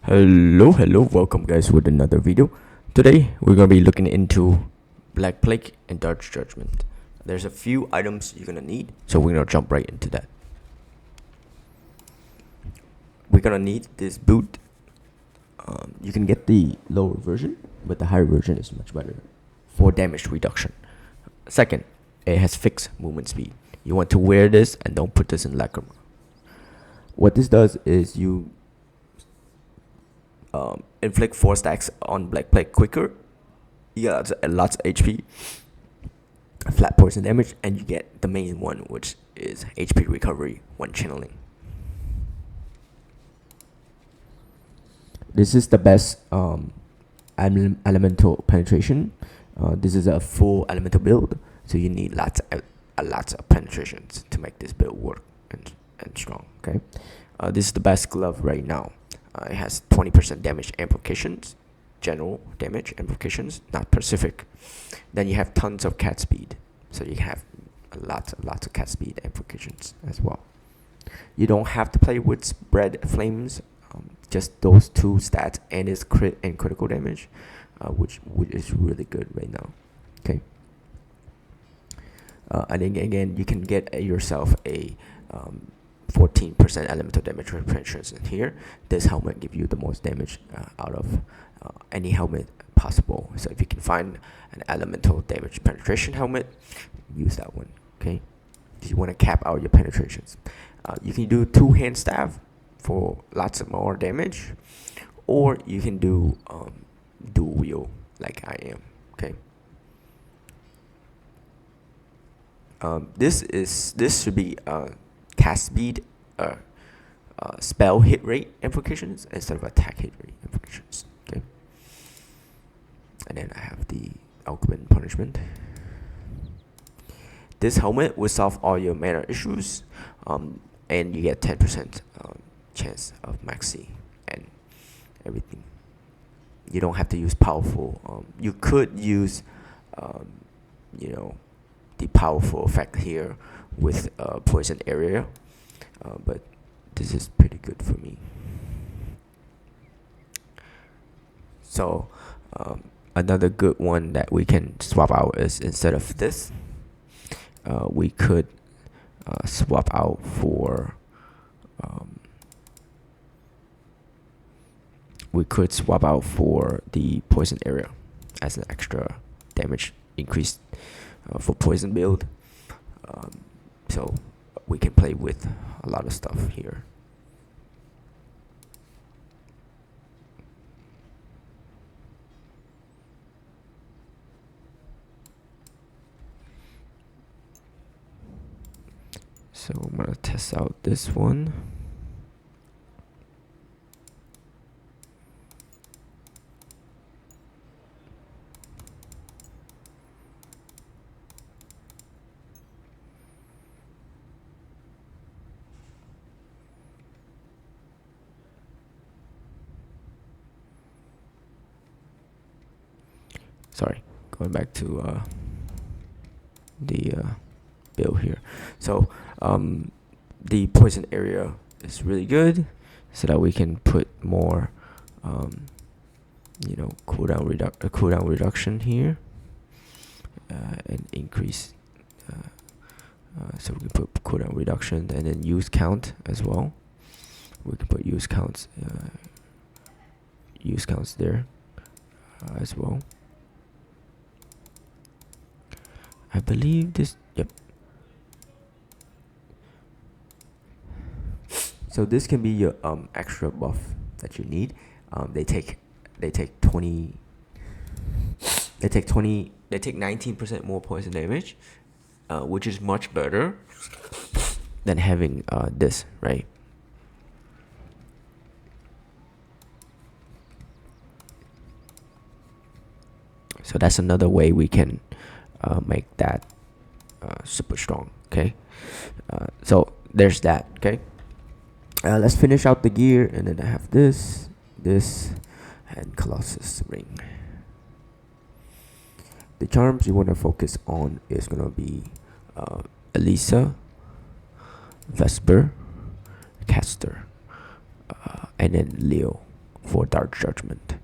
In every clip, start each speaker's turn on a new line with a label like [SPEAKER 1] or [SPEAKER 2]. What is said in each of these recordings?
[SPEAKER 1] Hello, welcome guys with another video. Today we're gonna be looking into Black Plague and Dark Judgment. There's a few items you're gonna need, so we're gonna jump right into that. We're gonna need this boot. You can get the lower version, but the higher version is much better for damage reduction. Second, it has fixed movement speed. You want to wear this and don't put this in Lacrima. What this does is you inflict 4 stacks on Black Plague quicker. You got lots of HP, flat poison damage, and you get the main one, which is HP recovery when channeling. This is the best elemental penetration. This is a full elemental build, so you need lots of penetrations to make this build work and strong. Okay, this is the best glove right now. It has 20% damage amplifications, general damage amplifications, not specific. Then you have tons of cat speed, so you have lots of cat speed amplifications as well. You don't have to play with spread flames, just those 2 stats and its crit and critical damage, which is really good right now. Okay. And again, you can get yourself a 14% elemental damage penetration here. This helmet gives you the most damage out of any helmet possible. So if you can find an elemental damage penetration helmet, use that one. Okay, you want to cap out your penetrations. You can do 2 hand staff for lots of more damage, or you can do dual wheel like I am. Okay. This should be cast speed, spell hit rate implications instead of attack hit rate implications. Okay. And then I have the augment punishment. This helmet will solve all your mana issues, and you get 10% chance of maxi and everything. You don't have to use powerful. You could use, the powerful effect here with poison area, but this is pretty good for me. So another good one that we can swap out is, instead of this, we could swap out for the poison area as an extra damage increase for poison build. So we can play with a lot of stuff here. So I'm gonna test out this one. Sorry, going back to the build here. So the poison area is really good, so that we can put more cooldown reduction here, and increase, so we can put cooldown reduction and then use count as well. We can put use counts there as well. I believe this. Yep. So this can be your extra buff that you need. They take 19% more poison damage, which is much better than having this, right? So that's another way we can make that super strong. Okay, so there's that. Okay, let's finish out the gear, and then I have this, and Colossus ring. The charms you want to focus on is gonna be Elisa, Vesper, Caster, and then Leo for Dark Judgement.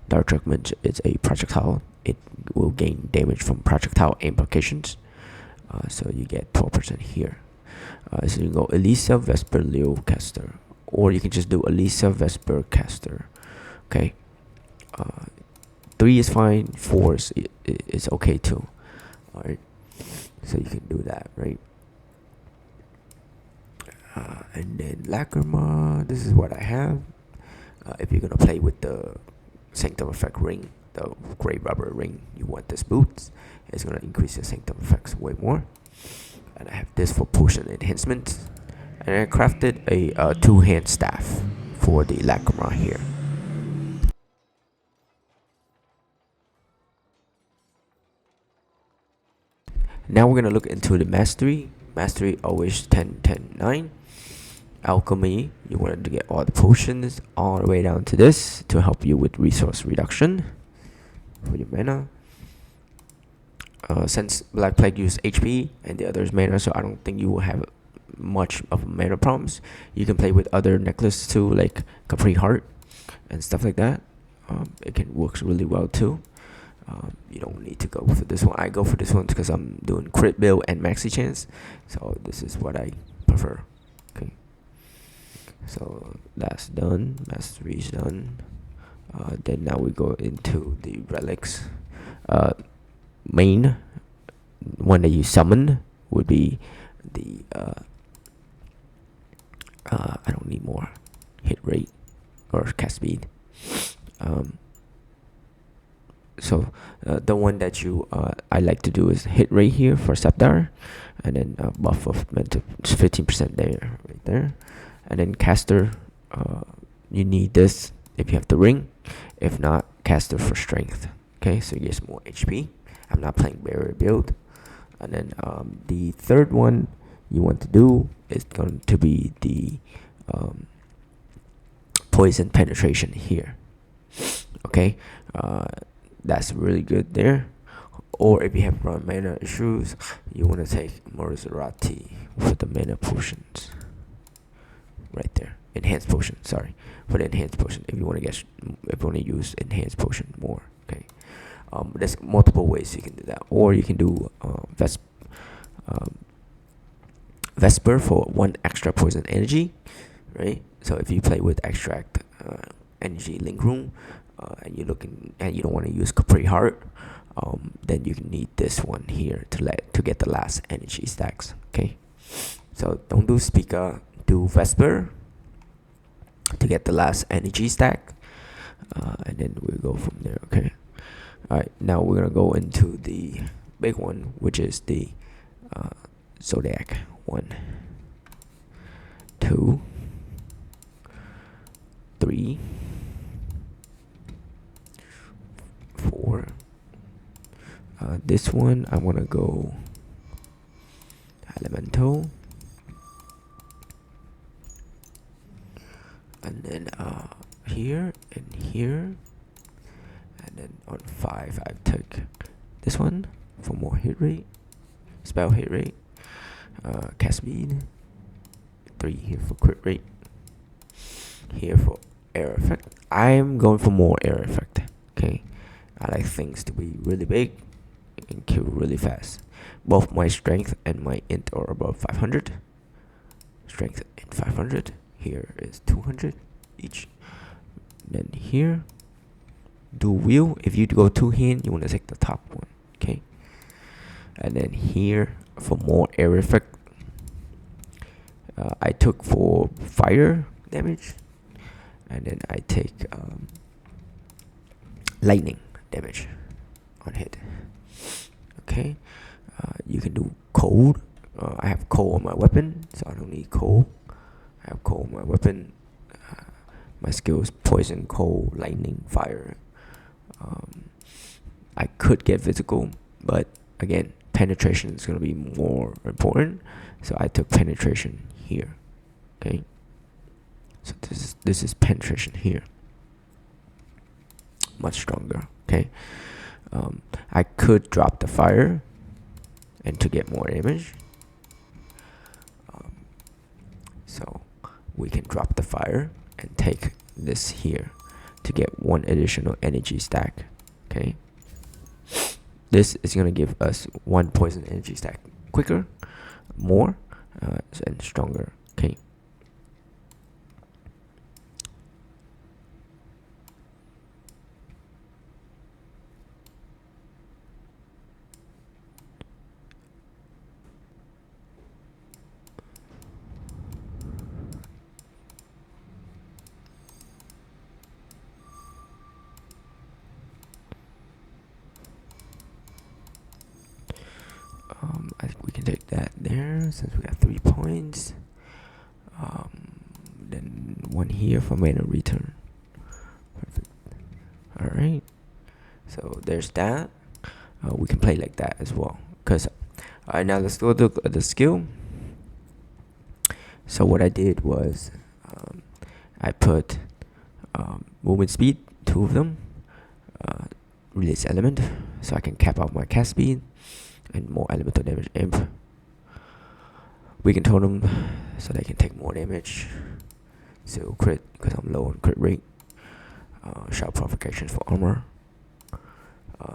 [SPEAKER 1] Dark Judgement is a projectile. It will gain damage from projectile implications. So you get 12% here. So you can go Elisa, Vesper, Leo, Caster, or you can just do Elisa, Vesper, Caster. Okay. 3 is fine. 4 is okay too. All right. So you can do that, right? And then Lacrima. This is what I have. If you're gonna play with the Sanctum Effect ring, the gray rubber ring, you want this boots. It's gonna increase your Sanctum Effects way more. And I have this for potion enhancement. And I crafted a 2-hand staff for the Lacrima here. Now we're gonna look into the mastery. Mastery always 10, 10, 9. Alchemy, you want to get all the potions all the way down to this to help you with resource reduction for your mana. Since Black Plague uses HP and the others mana, so I don't think you will have much of mana problems. You can play with other necklaces too, like Capri Heart and stuff like that. It can work really well too. You don't need to go for this one. I go for this one because I'm doing crit build and maxi chance, so this is what I prefer. Okay, so that's done. Mastery is done. Then now we go into the relics. Main one that you summon would be the I don't need more hit rate or cast speed. So the one that you I like to do is hit rate here for Scepter, and then buff of mental 15% there, right there, and then caster. You need this if you have the ring. If not, caster for strength. Okay, so you get more HP. I'm not playing barrier build. And then the third one you want to do is going to be the poison penetration here. Okay, that's really good there. Or if you have run mana issues, you want to take Morizarati for the mana potions. Right there, enhanced potion. Sorry, for the enhanced potion. If you want to get, if you want to use enhanced potion more. Okay. There's multiple ways you can do that, or you can do Vesper for 1 extra poison energy, right? So if you play with extract energy link room, and you're looking and you don't want to use Capri Heart, then you need this one here to get the last energy stacks. Okay, so don't do Speaker, do Vesper to get the last energy stack, and then we'll go from there. Okay. Alright, now we're gonna go into the big one, which is the Zodiac. 1, 2, 3, 4. This one I wanna go Elemental, and then here and here. And then on 5, I took this one for more hit rate, spell hit rate, cast speed. 3 here for crit rate. Here for air effect. I'm going for more air effect. Okay, I like things to be really big and kill really fast. Both my strength and my int are above 500. Strength and 500. Here is 200 each. Then here. Do wheel. If you go 2-hand, you want to take the top one. Okay, and then here for more air effect, I took for fire damage, and then I take lightning damage on hit. Okay, you can do cold. I have cold on my weapon, so I don't need cold. I have cold on my weapon. My skills: poison, cold, lightning, fire. I could get physical, but again, penetration is going to be more important, so I took penetration here. Okay, so this is penetration here, much stronger. Okay, I could drop the fire and to get more damage, so we can drop the fire and take this here to get 1 additional energy stack. Okay, this is gonna give us 1 poison energy stack quicker, more, and stronger. Okay. I think we can take that there since we got 3 points. Then 1 here for mana return. Perfect. Alright. So there's that. We can play like that as well. Alright, now let's go to the skill. So what I did was I put movement speed, 2 of them. Release element, so I can cap out my cast speed. And more elemental damage imp. We can totem so they can take more damage. So crit because I'm low on crit rate. Shout provocations for armor.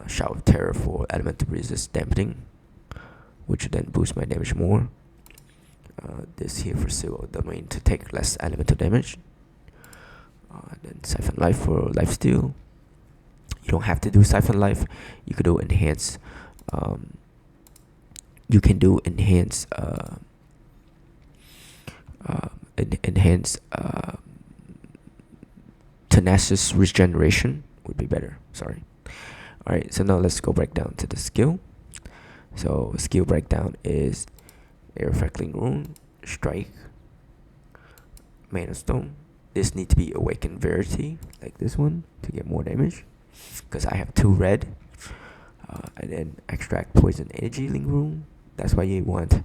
[SPEAKER 1] Shout of terror for elemental resist dampening, which then boost my damage more. This here for Seal Domain to take less elemental damage. Then Siphon Life for lifesteal. You don't have to do Siphon Life. You could do enhance. You can do enhance tenacious regeneration would be better. Sorry. Alright, so now let's go break down to the skill. So skill breakdown is Air Freckling Rune, Strike, Mana Stone. This needs to be Awakened Verity, like this one, to get more damage. Because I have 2 red. And then Extract Poison Energy Link Rune. That's why you want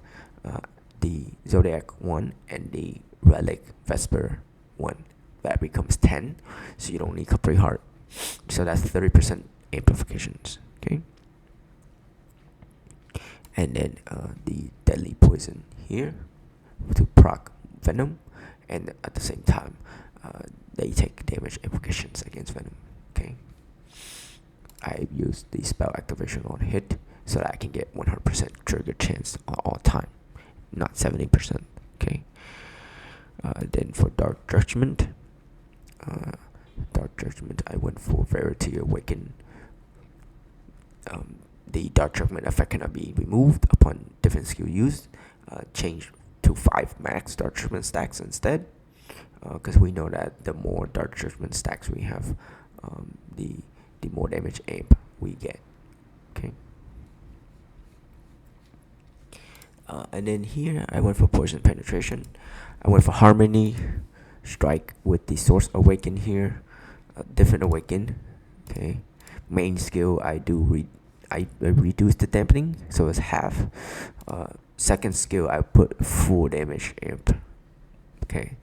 [SPEAKER 1] the Zodiac 1 and the Relic Vesper 1. That becomes 10, so you don't need Capri Heart. So that's 30% amplifications. Okay. And then the Deadly Poison here to proc Venom, and at the same time, they take damage implications against Venom. Okay. I use the spell activation on hit so that I can get 100% trigger chance all time, not 70%. Okay. Then for Dark Judgment, I went for Verity Awaken. The Dark Judgment effect cannot be removed upon different skill used. Change to 5 max Dark Judgment stacks instead, because we know that the more Dark Judgment stacks we have, the more damage amp we get. Okay. And then here I went for Poison Penetration. I went for Harmony, Strike with the Source Awaken here, different Awaken. Okay. Main skill I reduce the dampening, so it's half. Second skill I put full damage amp. Okay.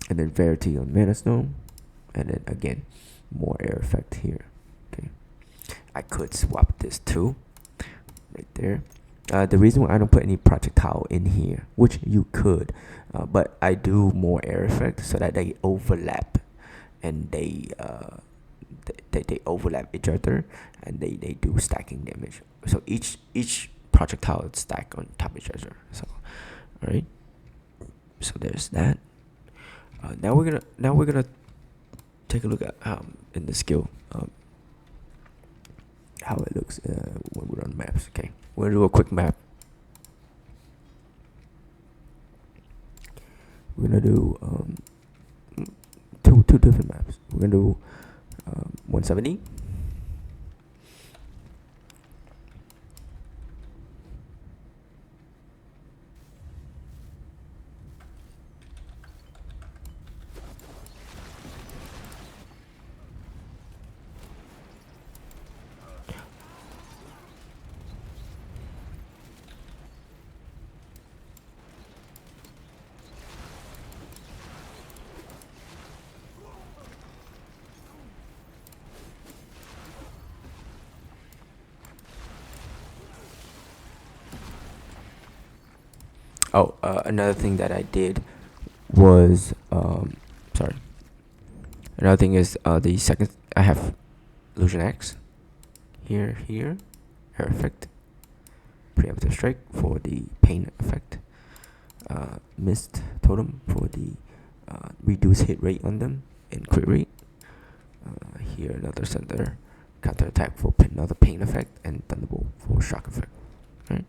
[SPEAKER 1] And then Verity on Mana Stone, and then again more air effect here. Okay. I could swap this too, right there. The reason why I don't put any projectile in here, which you could, but I do more air effect so that they overlap, and they overlap each other, and they do stacking damage. So each projectile is stacked on top of each other. So, all right. So there's that. Now we're gonna take a look at in the skill how it looks when we're on maps. Okay, we're gonna do a quick map. We're gonna do two different maps. We're gonna do 170. Oh, another thing that I did was sorry. Another thing is the second I have illusion X here, hair effect, preemptive strike for the pain effect, mist totem for the reduce hit rate on them and crit rate. Here another center counter attack for another pain effect, and thunderbolt for shock effect. Right.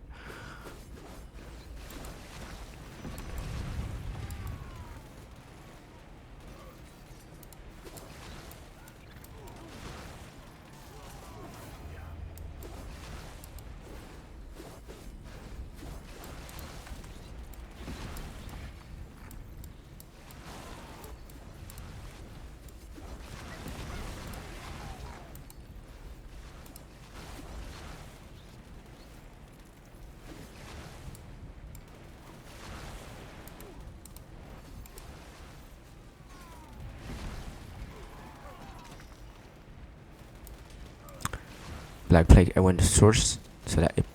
[SPEAKER 1] Black Plague, I went to source so that it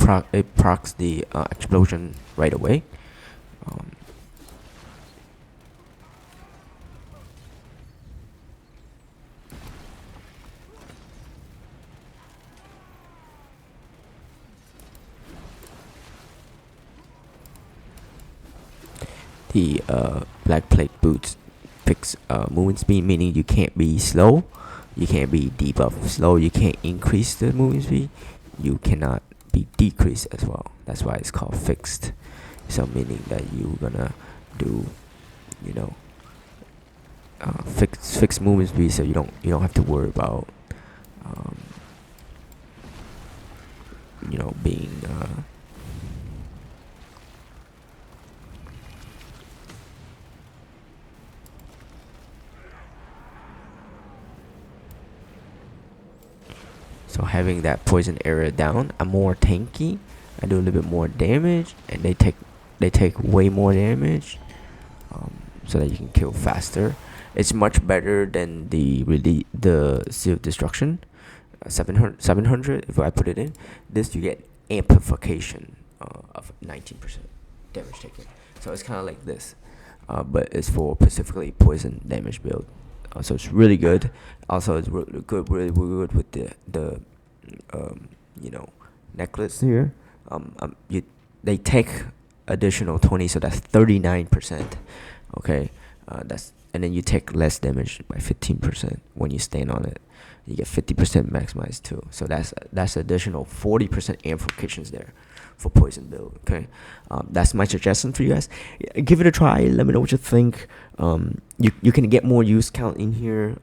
[SPEAKER 1] procs the explosion right away. The Black Plague boots fix movement speed, meaning you can't be slow, you can't be debuff slow, you can't increase the movement speed, you cannot be decreased as well. That's why it's called fixed. So meaning that you're gonna do, you know, fixed movement speed, so you don't have to worry about being so having that poison area down, I'm more tanky. I do a little bit more damage, and they take way more damage, so that you can kill faster. It's much better than the Seal of Destruction, 700. If I put it in this, you get amplification of 19% damage taken. So it's kind of like this, but it's for specifically poison damage build. So it's really good. Also, it's really good with the necklace here. They take additional 20, so that's 39%. Okay, and then you take less damage by 15% when you stand on it. You get 50% maximized too. So that's additional 40% amplifications there for poison build. Okay, that's my suggestion for you guys. Give it a try. Let me know what you think. You can get more use count in here.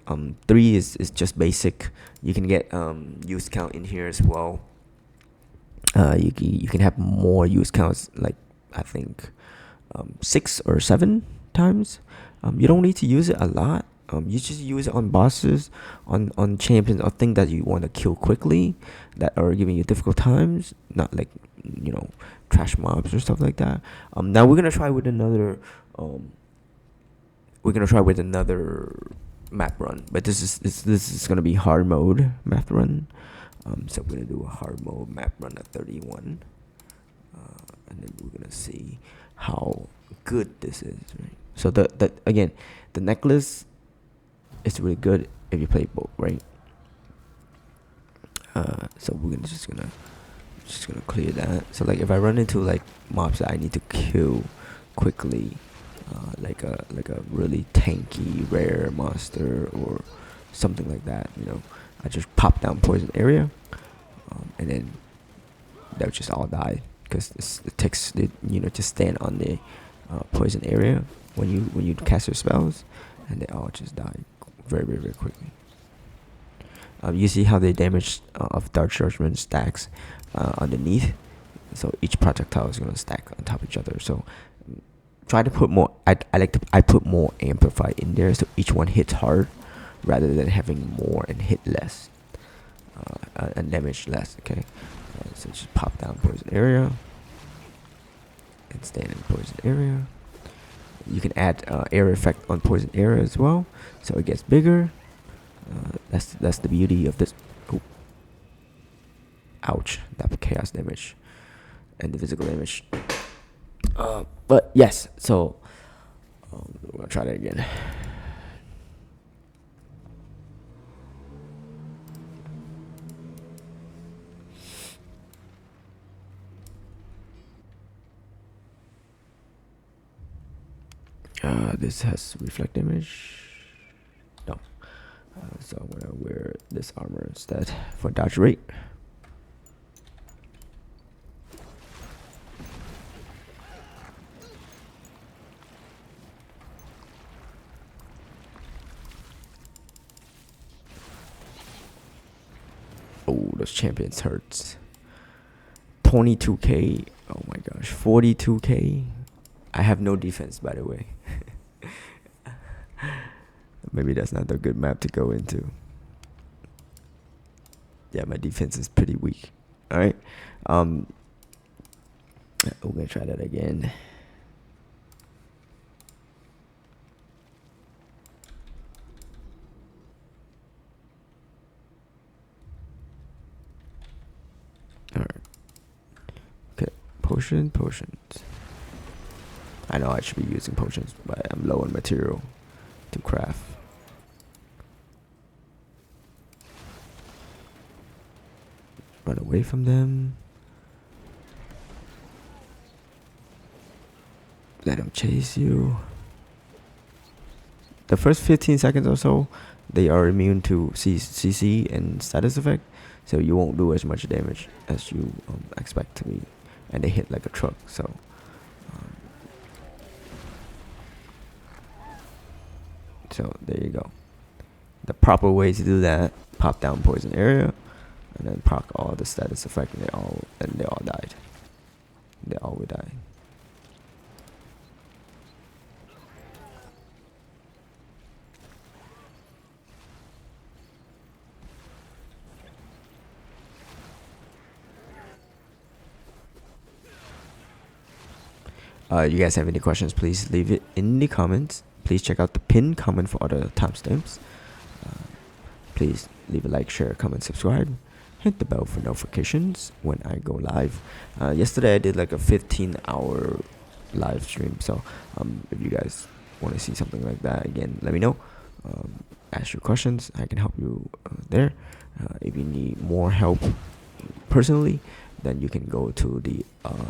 [SPEAKER 1] 3 is just basic. You can get use count in here as well. You can have more use counts, like I think 6 or 7 times. You don't need to use it a lot. You just use it on bosses, on champions, or things that you want to kill quickly, that are giving you difficult times, not like trash mobs or stuff like that. Now we're gonna try with another map run, but this is gonna be hard mode map run. So we're gonna do a hard mode map run at 31, and then we're gonna see how good this is. Right? So the necklace is really good if you play both, right? So we're just gonna clear that. So like if I run into like mobs that I need to kill quickly, like a really tanky rare monster or something like that, I just pop down poison area, and then they'll just all die, because it takes to stand on the poison area when you cast your spells, and they all just die very, very, very quickly. You see how the damage of Dark Judgement stacks underneath, so each projectile is going to stack on top of each other. So try to put more. I put more amplify in there, so each one hits hard, rather than having more and hit less, and damage less. Okay, so just pop down poison area and stand in poison area. You can add air effect on poison area as well, so it gets bigger. That's the beauty of this. Oh. Ouch! That chaos damage and the physical damage. But yes, so we're gonna try that again. This has reflect damage. No. So I'm gonna wear this armor instead for dodge rate. Oh, those champions hurts. 22k. Oh my gosh, 42k. I have no defense, by the way. Maybe that's not a good map to go into. Yeah, my defense is pretty weak. All right. We're gonna try that again. All right. Okay. Potions. I know I should be using potions, but I'm low on material to craft. Run away from them. Let them chase you. The first 15 seconds or so, they are immune to CC and status effect, so you won't do as much damage as you expect to be. And they hit like a truck, so. So there you go. The proper way to do that: pop down poison area, and then proc all the status effect, and they all died. They all would die. You guys have any questions, please leave it in the comments. Please check out the pinned comment for other timestamps. Please leave a like, share, comment, subscribe. Hit the bell for notifications when I go live. Yesterday I did like a 15-hour live stream, so if you guys want to see something like that again, let me know. Ask your questions. I can help you there. If you need more help personally, then you can go to the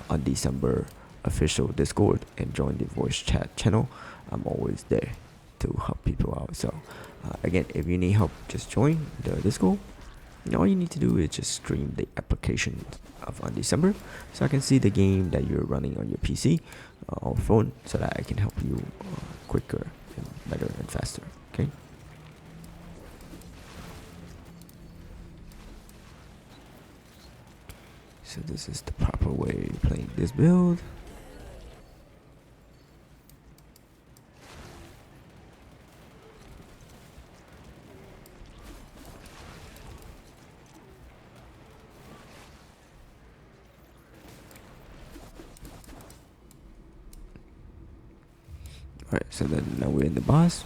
[SPEAKER 1] on December official Discord and join the voice chat channel. I'm always there to help people out. So again, if you need help, just join the Discord. And all you need to do is just stream the application of on December, so I can see the game that you're running on your PC or phone, so that I can help you quicker and better and faster. Okay. So this is the proper way of playing this build. Alright, so then now we're in the boss.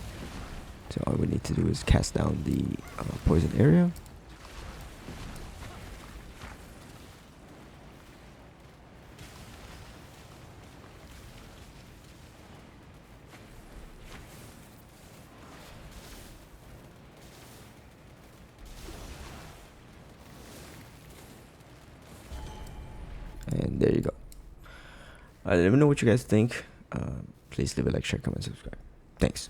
[SPEAKER 1] So all we need to do is cast down the poison area. And there you go. Let me know what you guys think. Please leave a like, share, comment, subscribe. Thanks.